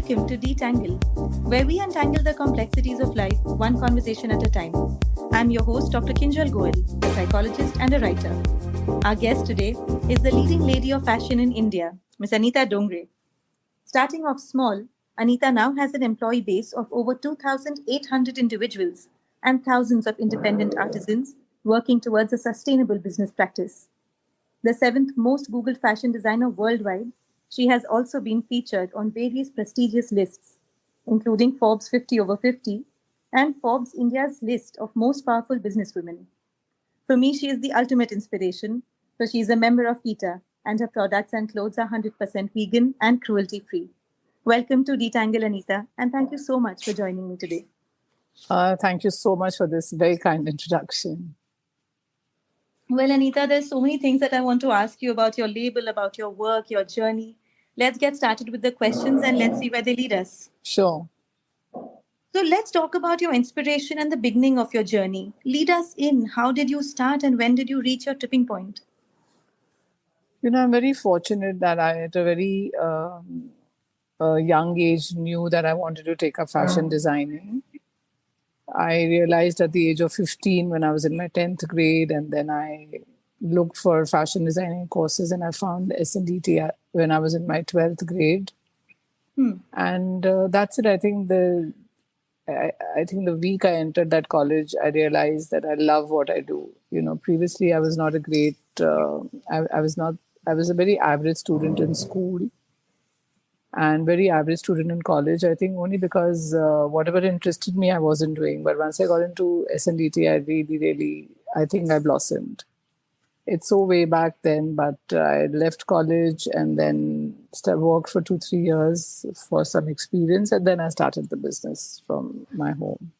Welcome to Detangle, where we untangle the complexities of life one conversation at a time. I'm your host, Dr. Kinjal Goel, a psychologist and a writer. Our guest today is the leading lady of fashion in India, Miss Anita Dongre. Starting off small, Anita now has an employee base of over 2,800 individuals and thousands of independent artisans working towards a sustainable business practice. The seventh most Googled fashion designer worldwide, she has also been featured on various prestigious lists, including Forbes 50 over 50 and Forbes India's list of most powerful businesswomen. For me, she is the ultimate inspiration, so she is a member of PETA, and her products and clothes are 100% vegan and cruelty-free. Welcome to Detangle, Anita, and thank you so much for joining me today. Thank you so much for this very kind introduction. Well, Anita, there's so many things that I want to ask you about your label, about your work, your journey. Let's get started with the questions and let's see where they lead us. Sure. So let's talk about your inspiration and the beginning of your journey. Lead us in. How did you start and when did you reach your tipping point? I'm very fortunate that I, at a very young age, knew that I wanted to take up fashion designing. I realized at the age of 15 when I was in my 10th grade, and then I looked for fashion designing courses and I found S&DT when I was in my 12th grade. And that's it. I think the week I entered that college, I realized that I love what I do. Previously I was not a great, I was a very average student in school and very average student in college. I think only because whatever interested me, I wasn't doing. But once I got into S&DT, I think I blossomed. It's so way back then, but I left college and then worked for 2-3 years for some experience. And then I started the business from my home.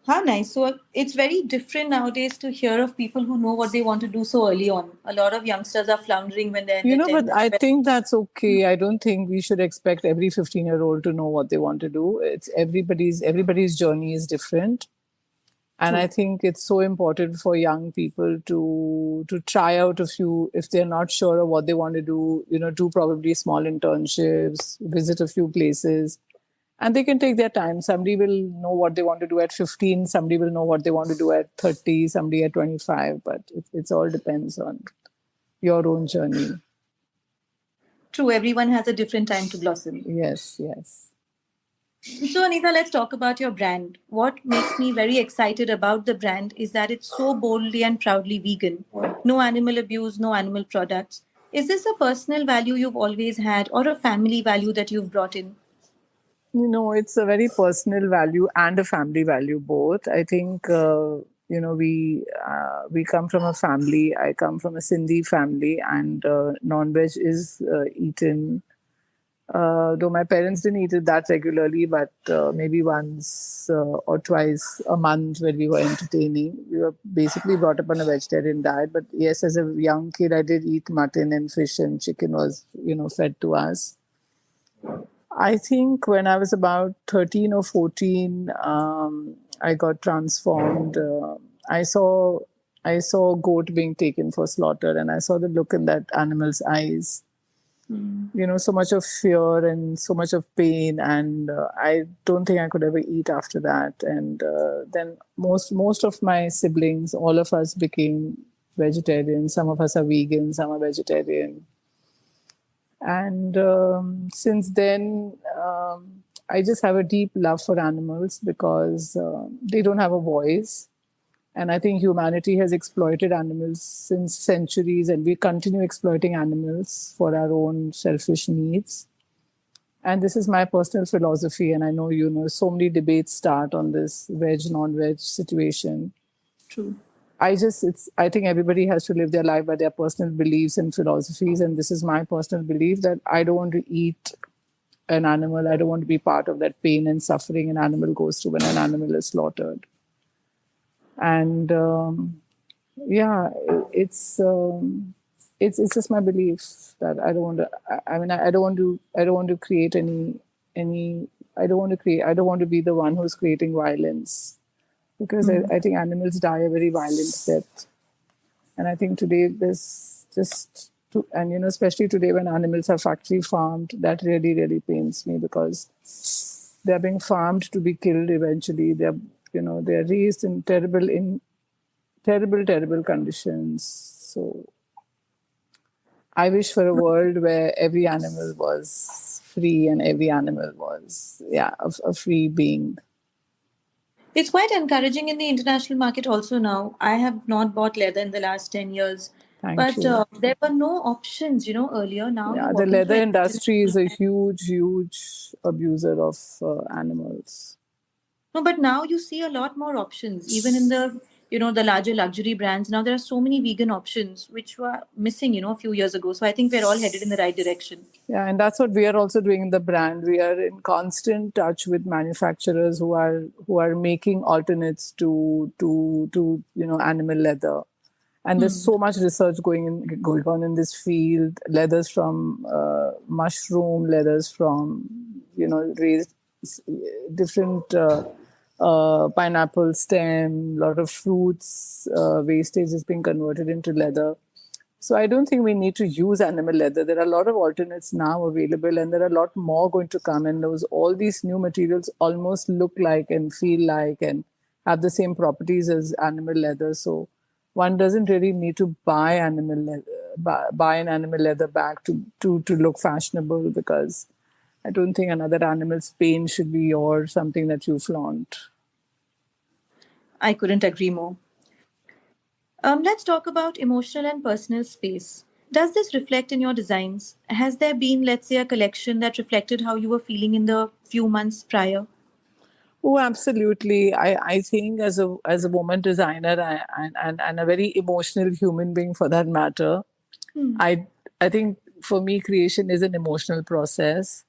How nice. So it's very different nowadays to hear of people who know what they want to do so early on. A lot of youngsters are floundering when they're in their but I think that's okay. I don't think we should expect every 15-year-old to know what they want to do. It's everybody's journey is different. And I think it's so important for young people to try out a few, if they're not sure of what they want to do, do probably small internships, visit a few places. And they can take their time. Somebody will know what they want to do at 15. Somebody will know what they want to do at 30. Somebody at 25. But it all depends on your own journey. True. Everyone has a different time to blossom. Yes. So, Anita, let's talk about your brand. What makes me very excited about the brand is that it's so boldly and proudly vegan. No animal abuse, no animal products. Is this a personal value you've always had or a family value that you've brought in? It's a very personal value and a family value, both. I think, we come from a family. I come from a Sindhi family, and non-veg is eaten. Though my parents didn't eat it that regularly, but maybe once or twice a month when we were entertaining. We were basically brought up on a vegetarian diet. But yes, as a young kid, I did eat mutton and fish and chicken was, fed to us. I think when I was about 13 or 14, I got transformed. I saw a goat being taken for slaughter, and I saw the look in that animal's eyes. So much of fear and so much of pain, and I don't think I could ever eat after that. And then most of my siblings, all of us became vegetarian. Some of us are vegan, some are vegetarian. And since then, I just have a deep love for animals because they don't have a voice. And I think humanity has exploited animals since centuries, and we continue exploiting animals for our own selfish needs. And this is my personal philosophy. And I know, so many debates start on this veg, non-veg situation. True. I think everybody has to live their life by their personal beliefs and philosophies. And this is my personal belief that I don't want to eat an animal. I don't want to be part of that pain and suffering an animal goes through when an animal is slaughtered. And it's just my belief that I don't want to. I don't want to create any. I don't want to be the one who's creating violence, because I think animals die a very violent death. And I think today there's just And especially today when animals are factory farmed, that really really pains me, because they're being farmed to be killed eventually. They're raised in terrible conditions. So I wish for a world where every animal was free and every animal was, a free being. It's quite encouraging in the international market also now. I have not bought leather in the last 10 years, Thank but you. there were no options, earlier. Now you Yeah, the walk into leather an industry is international a brand. huge abuser of animals. No, but now you see a lot more options, even in the larger luxury brands. Now there are so many vegan options, which were missing, a few years ago. So I think we're all headed in the right direction. Yeah, and that's what we are also doing in the brand. We are in constant touch with manufacturers who are making alternates to animal leather. And there's Hmm. so much research going on in this field. Leathers from mushroom, leathers from raised different pineapple stem, a lot of fruits wastage is being converted into leather. So I don't think we need to use animal leather. There are a lot of alternates now available, and there are a lot more going to come. And all these new materials almost look like and feel like and have the same properties as animal leather. So one doesn't really need to buy animal leather, buy an animal leather bag to look fashionable, because I don't think another animal's pain should be your something that you flaunt. I couldn't agree more. Let's talk about emotional and personal space. Does this reflect in your designs? Has there been, let's say, a collection that reflected how you were feeling in the few months prior? Oh, absolutely. I think as a woman designer, and a very emotional human being for that matter, Hmm. I I think for me creation is an emotional process.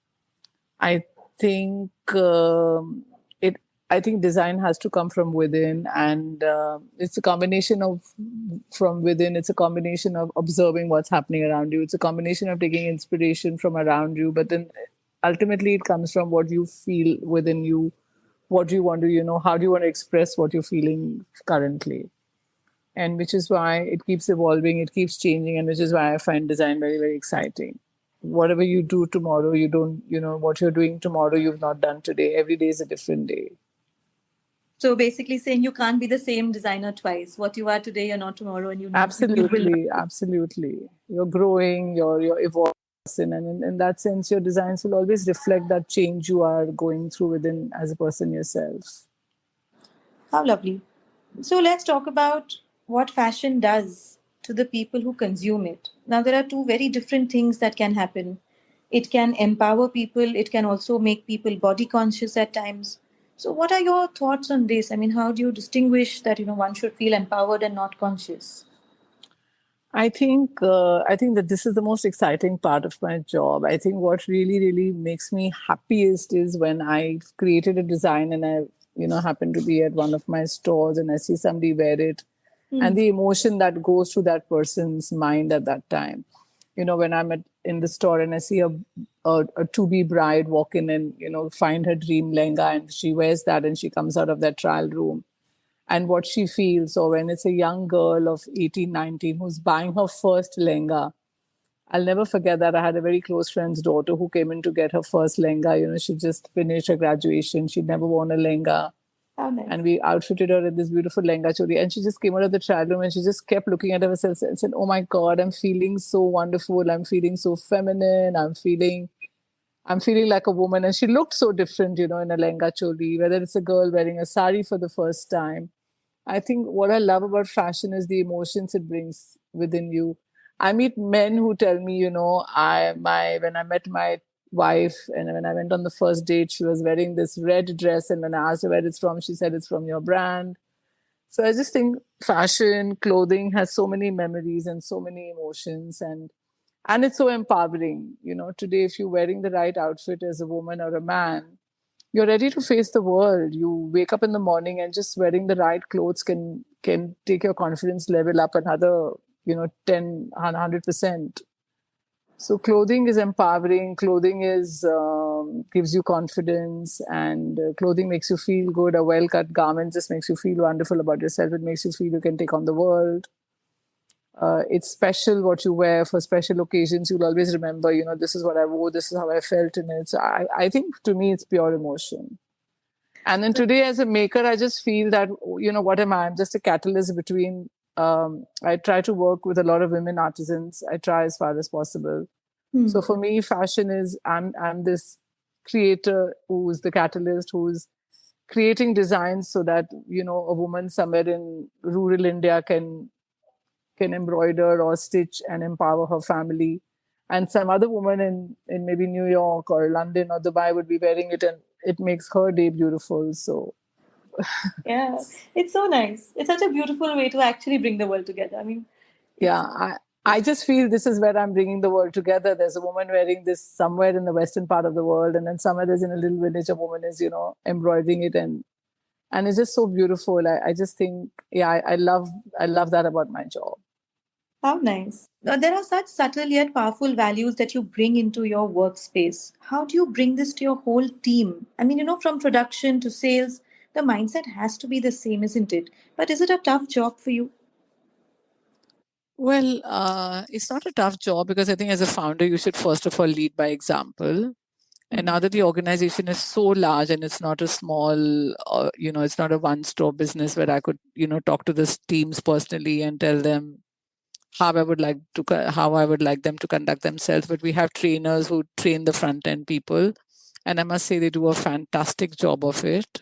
I think it. I think design has to come from within, and it's a combination of from within. It's a combination of observing what's happening around you. It's a combination of taking inspiration from around you, but then ultimately it comes from what you feel within you. What do you want to, how do you want to express what you're feeling currently? And which is why it keeps evolving, it keeps changing, and which is why I find design very, very exciting. Whatever you do tomorrow, you don't, what you're doing tomorrow, you've not done today. Every day is a different day. So basically saying you can't be the same designer twice. What you are today, you're not tomorrow, and you will not. Absolutely, absolutely. You're growing, you're evolving, and in that sense, your designs will always reflect that change you are going through within as a person yourself. How lovely. So let's talk about what fashion does to the people who consume it. Now, there are two very different things that can happen. It can empower people, it can also make people body conscious at times. So, what are your thoughts on this? I mean, how do you distinguish that one should feel empowered and not conscious? I think that this is the most exciting part of my job. I think what really really makes me happiest is when I created a design and I happen to be at one of my stores and I see somebody wear it, and Hmm. the emotion that goes through that person's mind at that time. When I'm in the store and I see a to be bride walk in and find her dream lehenga, and she wears that and she comes out of that trial room, and what she feels, or when it's a young girl of 18, 19 who's buying her first lehenga. I'll never forget that. I had a very close friend's daughter who came in to get her first lehenga. She just finished her graduation. She'd never worn a lehenga. How nice. And we outfitted her in this beautiful lehenga choli. And she just came out of the trial room and she just kept looking at herself and said, "Oh my God, I'm feeling so wonderful. I'm feeling so feminine. I'm feeling like a woman." And she looked so different, in a lehenga choli, whether it's a girl wearing a sari for the first time. I think what I love about fashion is the emotions it brings within you. I meet men who tell me, when I met my wife and when I went on the first date, she was wearing this red dress, and when I asked her where it's from, she said it's from your brand. So I just think fashion, clothing has so many memories and so many emotions, and it's so empowering. Today if you're wearing the right outfit as a woman or a man, you're ready to face the world. You wake up in the morning and just wearing the right clothes can take your confidence level up another 10 100%. So clothing is empowering. Clothing is gives you confidence, and clothing makes you feel good. A well cut garment just makes you feel wonderful about yourself. It makes you feel you can take on the world. It's special what you wear for special occasions. You'll always remember, this is what I wore, this is how I felt in it. So I think to me, it's pure emotion. And then today, as a maker, I just feel that, what am I? I'm just a catalyst between. I try to work with a lot of women artisans. I try as far as possible. Hmm. So for me, fashion is I'm this creator who's the catalyst, who's creating designs so that a woman somewhere in rural India can embroider or stitch and empower her family, and some other woman in maybe New York or London or Dubai would be wearing it, and it makes her day beautiful. So Yeah, it's so nice. It's such a beautiful way to actually bring the world together. I mean, yeah, it's I just feel this is where I'm bringing the world together. There's a woman wearing this somewhere in the western part of the world, and then somewhere there's in a little village a woman is embroidering it, and it's just so beautiful. I just think, yeah, I love that about my job. how nice. There are such subtle yet powerful values that you bring into your workspace. How do you bring this to your whole team? I mean, from production to sales, the mindset has to be the same, isn't it? But is it a tough job for you? Well, it's not a tough job because I think as a founder, you should first of all lead by example. And now that the organization is so large and it's not a small, it's not a one-store business where I could, talk to the teams personally and tell them how I would like them to conduct themselves. But we have trainers who train the front end people, and I must say they do a fantastic job of it.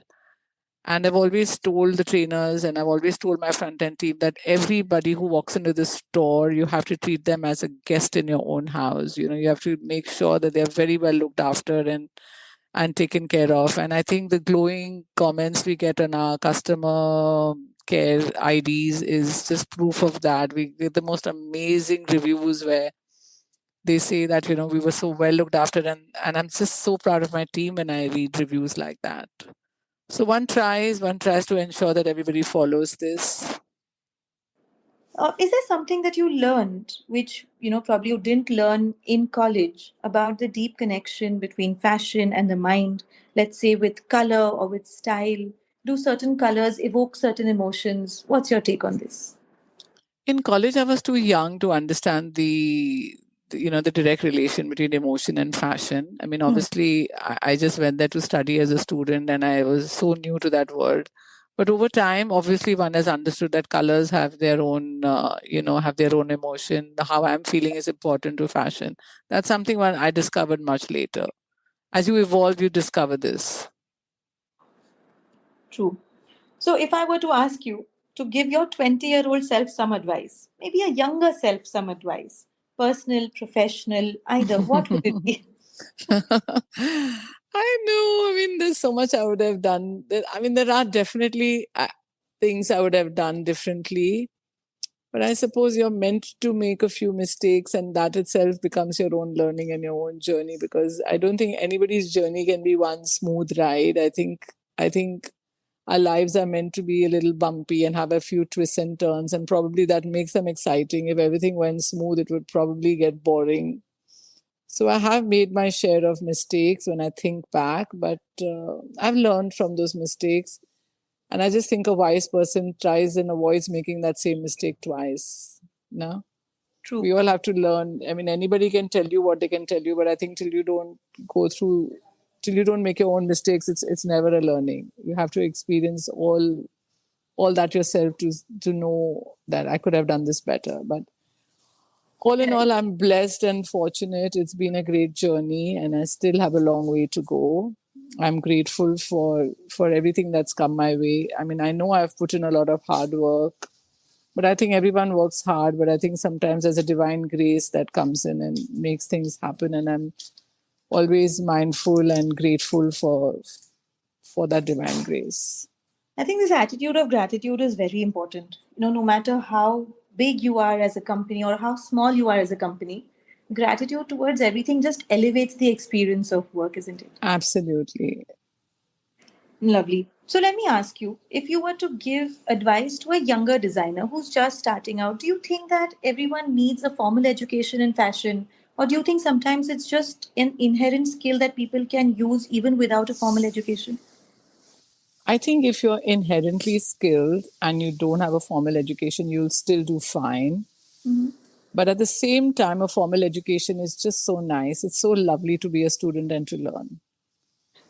And I've always told the trainers and I've always told my front end team that everybody who walks into the store, you have to treat them as a guest in your own house. You have to make sure that they're very well looked after and taken care of. And I think the glowing comments we get on our customer care IDs is just proof of that. We get the most amazing reviews where they say that, we were so well looked after. And I'm just so proud of my team when I read reviews like that. So one tries to ensure that everybody follows this. Is there something that you learned, which probably you didn't learn in college, about the deep connection between fashion and the mind? Let's say with color or with style. Do certain colors evoke certain emotions? What's your take on this? In college, I was too young to understand the direct relation between emotion and fashion. I mean, Hmm. obviously, I just went there to study as a student, and I was so new to that world. But over time, obviously, one has understood that colors have their own, have their own emotion. How I'm feeling is important to fashion. That's something one I discovered much later. As you evolve, you discover this. True. So, if I were to ask you to give your 20-year-old self some advice, maybe a younger self some advice, personal, professional, either, what would it be? I know. I mean, there's so much I would have done. I mean, there are definitely things I would have done differently. But I suppose you're meant to make a few mistakes, and that itself becomes your own learning and your own journey. Because I don't think anybody's journey can be one smooth ride. I think our lives are meant to be a little bumpy and have a few twists and turns, and probably that makes them exciting. If everything went smooth, it would probably get boring. So I have made my share of mistakes when I think back, but I've learned from those mistakes. And I just think a wise person tries and avoids making that same mistake twice. No? True. We all have to learn. I mean, anybody can tell you what they can tell you, but I think go through, till you don't make your own mistakes, it's never a learning. You have to experience all that yourself to know that I could have done this better. But all in all, I'm blessed and fortunate. It's been a great journey, and I still have a long way to go. I'm grateful for everything that's come my way. I mean, I know I've put in a lot of hard work, but I think everyone works hard. But I think sometimes there's a divine grace that comes in and makes things happen, and I'm always mindful and grateful for that divine grace. I think this attitude of gratitude is very important. No matter how big you are as a company or how small you are as a company, gratitude towards everything just elevates the experience of work, isn't it? Absolutely. Lovely. So let me ask you, if you were to give advice to a younger designer who's just starting out, do you think that everyone needs a formal education in fashion? Or do you think sometimes it's just an inherent skill that people can use even without a formal education? I think if you're inherently skilled and you don't have a formal education, you'll still do fine. But at the same time, a formal education is just so nice. It's so lovely to be a student and to learn.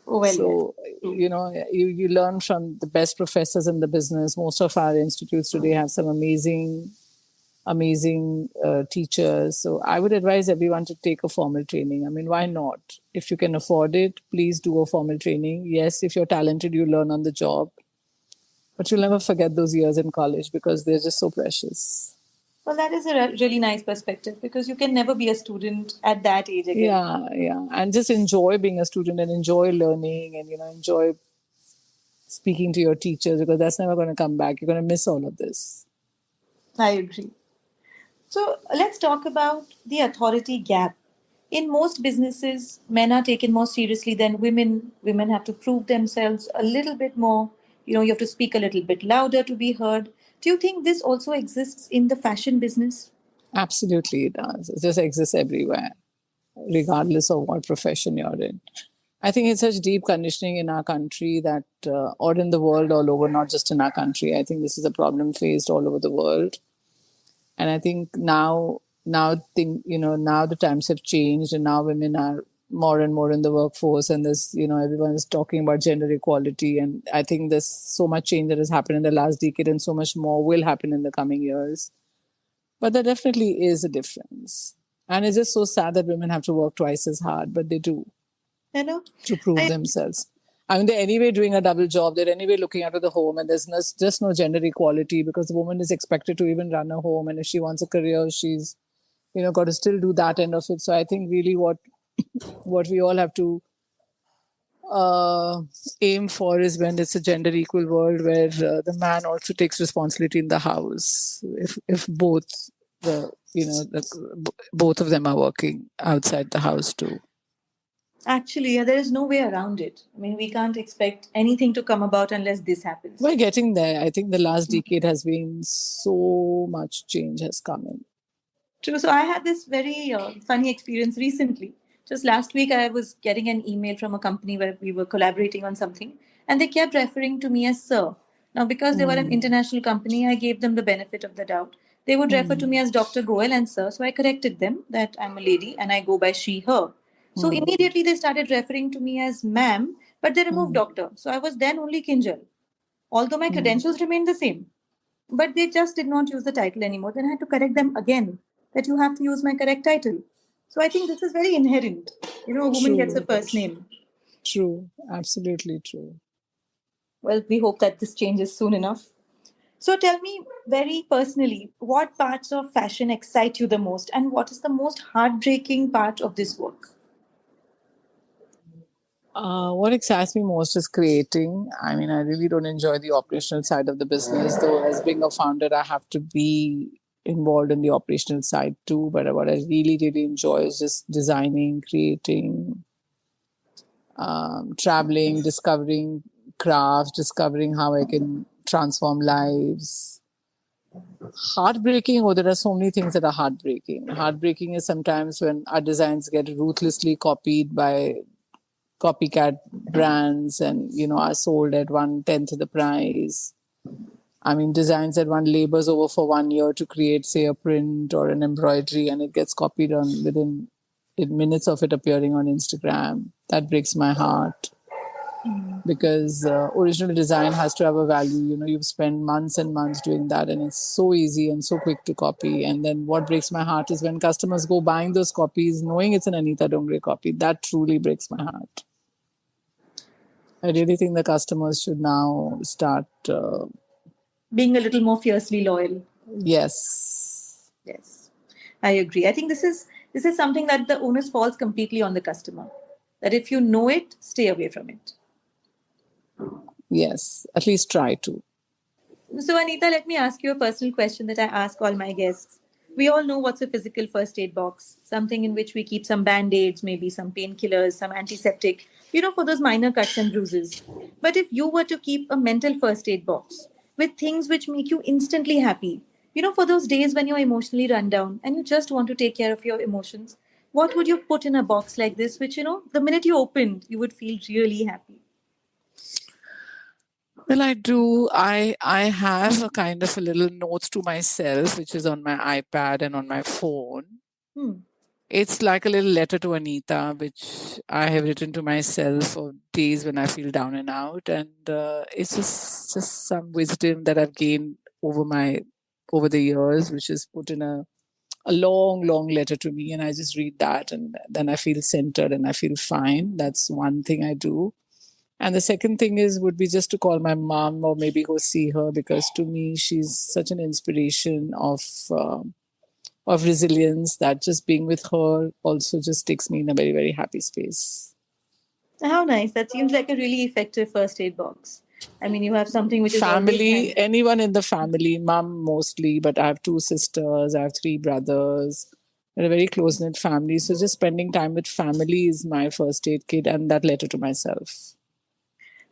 Oh, well, yes. So, you learn from the best professors in the business. Most of our institutes today have some amazing teachers. So I would advise everyone to take a formal training. I mean, why not? If you can afford it, please do a formal training. Yes, if you're talented, you learn on the job. But you'll never forget those years in college because they're just so precious. Well, that is a really nice perspective because you can never be a student at that age again. Yeah. And just enjoy being a student and enjoy learning and, enjoy speaking to your teachers because that's never going to come back. You're going to miss all of this. I agree. So let's talk about the authority gap. In most businesses, men are taken more seriously than women. Women have to prove themselves a little bit more. You have to speak a little bit louder to be heard. Do you think this also exists in the fashion business? Absolutely, it does. It just exists everywhere, regardless of what profession you're in. I think it's such deep conditioning in our country that, or in the world all over, not just in our country. I think this is a problem faced all over the world. And I think now the times have changed and now women are more and more in the workforce and this, everyone is talking about gender equality. And I think there's so much change that has happened in the last decade and so much more will happen in the coming years. But there definitely is a difference. And it's just so sad that women have to work twice as hard, but they do to prove themselves. I mean, they're anyway doing a double job. They're anyway looking after the home, and there's just no gender equality because the woman is expected to even run a home. And if she wants a career, she's, got to still do that end of it. So I think really what we all have to aim for is when it's a gender equal world where the man also takes responsibility in the house. If both both of them are working outside the house too. Actually, there is no way around it. I mean, we can't expect anything to come about unless this happens. We're getting there. I think the last decade has been so much change has come in. True. So I had this very funny experience recently. Just last week, I was getting an email from a company where we were collaborating on something, and they kept referring to me as sir. Now, because they were an international company, I gave them the benefit of the doubt. They would refer to me as Dr. Goel and sir, so I corrected them that I'm a lady and I go by she, her. So immediately they started referring to me as ma'am, but they removed doctor. So I was then only Kinjal, although my credentials remained the same. But they just did not use the title anymore. Then I had to correct them again that you have to use my correct title. So I think this is very inherent. A woman gets a first name. True. Absolutely true. Well, we hope that this changes soon enough. So tell me very personally, what parts of fashion excite you the most and what is the most heartbreaking part of this work? What excites me most is creating. I mean, I really don't enjoy the operational side of the business, though as being a founder, I have to be involved in the operational side too. But what I really, really enjoy is just designing, creating, traveling, discovering crafts, discovering how I can transform lives. Heartbreaking, there are so many things that are heartbreaking. Heartbreaking is sometimes when our designs get ruthlessly copied by copycat brands and are sold at 1/10 of the price. I mean, designs that one labors over for 1 year to create, say, a print or an embroidery, and it gets copied on within minutes of it appearing on Instagram. That breaks my heart because original design has to have a value. You've spent months and months doing that, and it's so easy and so quick to copy. And then what breaks my heart is when customers go buying those copies, knowing it's an Anita Dongre copy. That truly breaks my heart. I really think the customers should now start being a little more fiercely loyal. Yes. Yes, I agree. I think this is something that the onus falls completely on the customer. That if you know it, stay away from it. Yes, at least try to. So, Anita, let me ask you a personal question that I ask all my guests. We all know what's a physical first aid box, something in which we keep some band-aids, maybe some painkillers, some antiseptic, for those minor cuts and bruises. But if you were to keep a mental first aid box with things which make you instantly happy, for those days when you're emotionally run down and you just want to take care of your emotions, what would you put in a box like this, which, the minute you opened, you would feel really happy? Well, I do. I have a kind of a little notes to myself, which is on my iPad and on my phone. It's like a little letter to Anita, which I have written to myself for days when I feel down and out, and it's just some wisdom that I've gained over the years, which is put in a long letter to me, and I just read that, and then I feel centered and I feel fine. That's one thing I do. And the second thing would be just to call my mom or maybe go see her, because to me she's such an inspiration of resilience that just being with her also just takes me in a very, very happy space. How nice. That seems like a really effective first aid box. I mean, you have something which is family, anyone in the family, mom mostly, but I have 2 sisters, I have 3 brothers. We're a very close knit family. So just spending time with family is my first aid kit, and that letter to myself.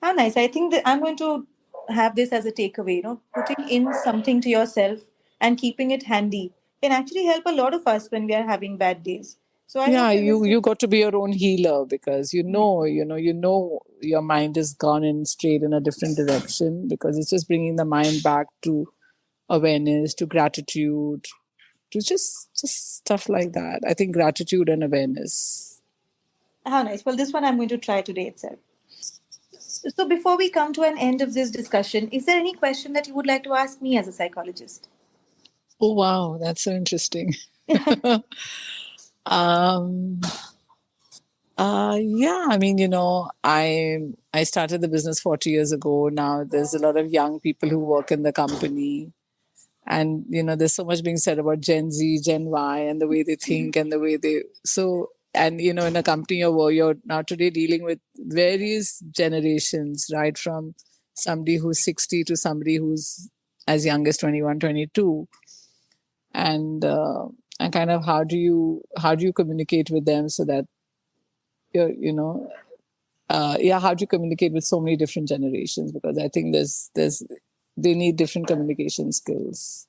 How nice. I think that I'm going to have this as a takeaway. Putting in something to yourself and keeping it handy can actually help a lot of us when we are having bad days. So I hope you got to be your own healer, because you know your mind has gone in straight in a different direction, because it's just bringing the mind back to awareness, to gratitude, to just stuff like that. I think gratitude and awareness. How nice. Well, this one I'm going to try today itself. So before we come to an end of this discussion, is there any question that you would like to ask me as a psychologist? Oh, wow. That's so interesting. Yeah, I mean, I started the business 40 years ago. Now there's a lot of young people who work in the company. And, there's so much being said about Gen Z, Gen Y, and the way they think and the way and, in a company you're now today dealing with various generations, right? From somebody who's 60 to somebody who's as young as 21, 22. And kind of how do you communicate with them so that how do you communicate with so many different generations? Because I think they need different communication skills.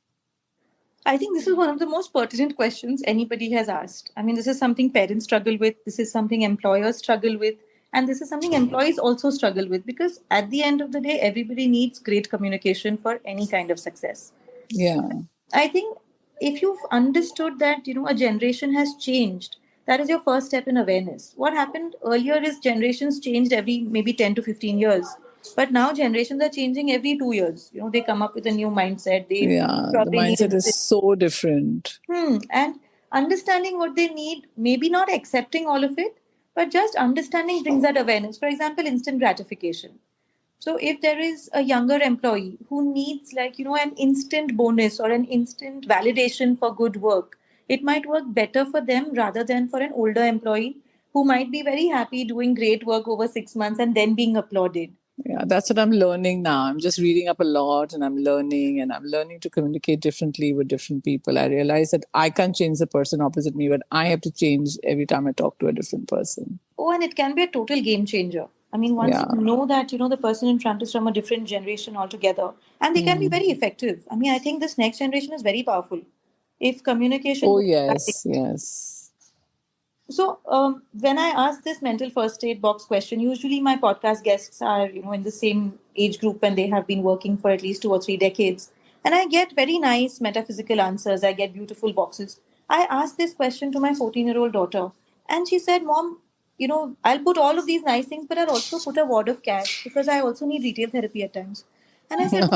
I think this is one of the most pertinent questions anybody has asked. I mean, this is something parents struggle with, this is something employers struggle with, and this is something employees also struggle with, because at the end of the day, everybody needs great communication for any kind of success. Yeah. I think if you've understood that, a generation has changed, that is your first step in awareness. What happened earlier is generations changed every maybe 10 to 15 years. But now generations are changing every 2 years. They come up with a new mindset. The mindset is so different. And understanding what they need, maybe not accepting all of it, but just understanding brings that awareness. For example, instant gratification. So if there is a younger employee who needs an instant bonus or an instant validation for good work, it might work better for them rather than for an older employee who might be very happy doing great work over 6 months and then being applauded. Yeah, that's what I'm learning now. I'm just reading up a lot, and I'm learning to communicate differently with different people. I realize that I can't change the person opposite me, but I have to change every time I talk to a different person. Oh, and it can be a total game changer. I mean, once you know that, the person in front is from a different generation altogether, and they can be very effective. I mean, I think this next generation is very powerful. If communication... Oh, yes. So when I ask this mental first aid box question, usually my podcast guests are, in the same age group and they have been working for at least 2 or 3 decades. And I get very nice metaphysical answers. I get beautiful boxes. I asked this question to my 14-year-old daughter, and she said, Mom, I'll put all of these nice things, but I'll also put a wad of cash because I also need retail therapy at times. And I said,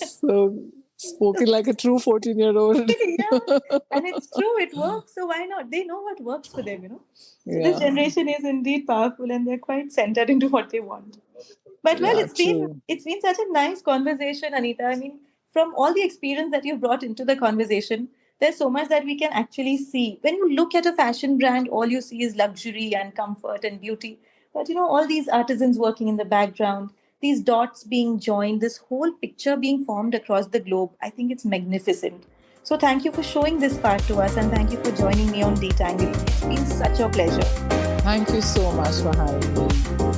so spoken like a true 14-year-old. Yeah, and it's true, it works. So why not? They know what works for them, So this generation is indeed powerful, and they're quite centered into what they want. But well, it's been such a nice conversation, Anita. I mean, from all the experience that you've brought into the conversation, there's so much that we can actually see. When you look at a fashion brand, all you see is luxury and comfort and beauty. But all these artisans working in the background, these dots being joined, this whole picture being formed across the globe, I think it's magnificent. So thank you for showing this part to us, and thank you for joining me on Detangle. It's been such a pleasure. Thank you so much for having me.